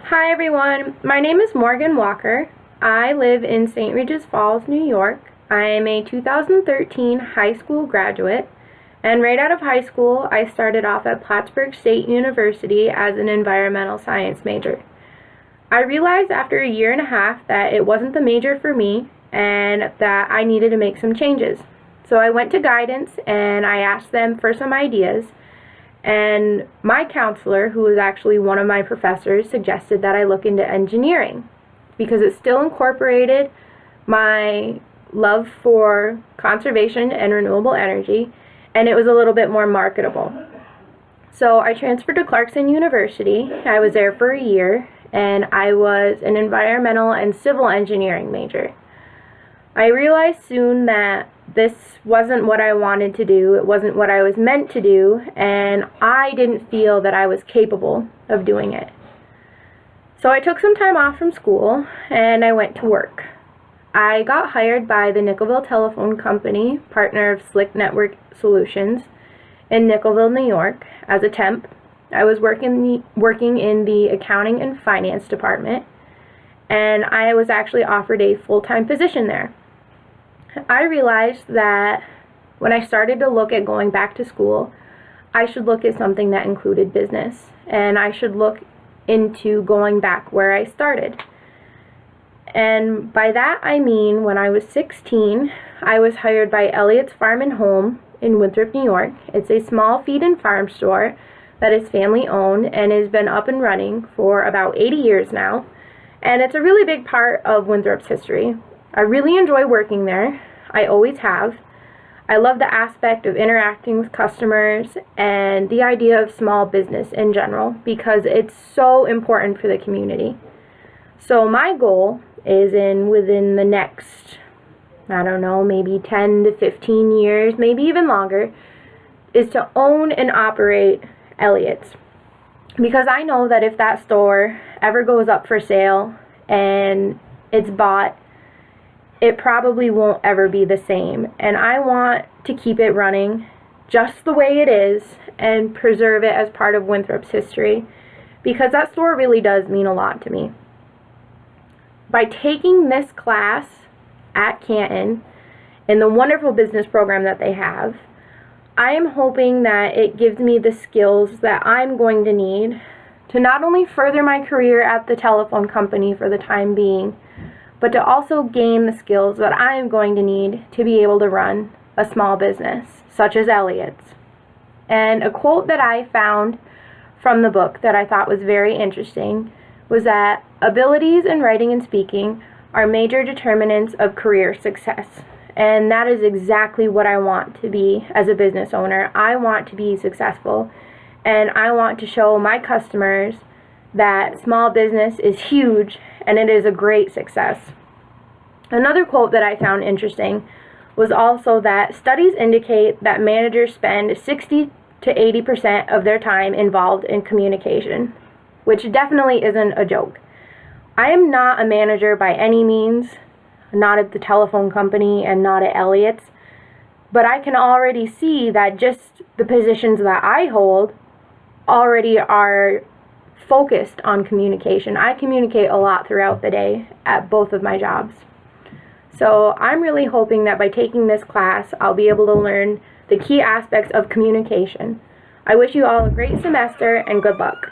Hi everyone, my name is Morgan Walker. I live in St. Regis Falls, New York. I am a 2013 high school graduate, and right out of high school I started off at Plattsburgh State University as an environmental science major. I realized after a year and a half that it wasn't the major for me and that I needed to make some changes. So I went to guidance and I asked them for some ideas. And my counselor, who was actually one of my professors, suggested that I look into engineering because it still incorporated my love for conservation and renewable energy, and it was a little bit more marketable. So I transferred to Clarkson University. I was there for a year, and I was an environmental and civil engineering major. I realized soon that this wasn't what I wanted to do, it wasn't what I was meant to do, and I didn't feel that I was capable of doing it. So I took some time off from school and I went to work. I got hired by the Nickelville Telephone Company, partner of Slick Network Solutions, in Nickelville, New York, as a temp. I was working in the accounting and finance department, and I was actually offered a full-time position there. I realized that when I started to look at going back to school, I should look at something that included business, and I should look into going back where I started. And by that I mean when I was 16, I was hired by Elliott's Farm and Home in Winthrop, New York. It's a small feed and farm store that is family owned and has been up and running for about 80 years now, and it's a really big part of Winthrop's history. I really enjoy working there. I always have. I love the aspect of interacting with customers and the idea of small business in general because it's so important for the community. So my goal is within the next, I don't know, maybe 10 to 15 years, maybe even longer, is to own and operate Elliott's. Because I know that if that store ever goes up for sale and it's bought, it probably won't ever be the same, and I want to keep it running just the way it is and preserve it as part of Winthrop's history because that store really does mean a lot to me. By taking this class at Canton in the wonderful business program that they have, I am hoping that it gives me the skills that I'm going to need to not only further my career at the telephone company for the time being, but to also gain the skills that I am going to need to be able to run a small business, such as Elliott's. And a quote that I found from the book that I thought was very interesting was that abilities in writing and speaking are major determinants of career success. And that is exactly what I want to be as a business owner. I want to be successful, and I want to show my customers that small business is huge and it is a great success. Another quote that I found interesting was also that studies indicate that managers spend 60 to 80% of their time involved in communication, which definitely isn't a joke. I am not a manager by any means, not at the telephone company and not at Elliott's, but I can already see that just the positions that I hold already are focused on communication. I communicate a lot throughout the day at both of my jobs. So I'm really hoping that by taking this class, I'll be able to learn the key aspects of communication. I wish you all a great semester and good luck.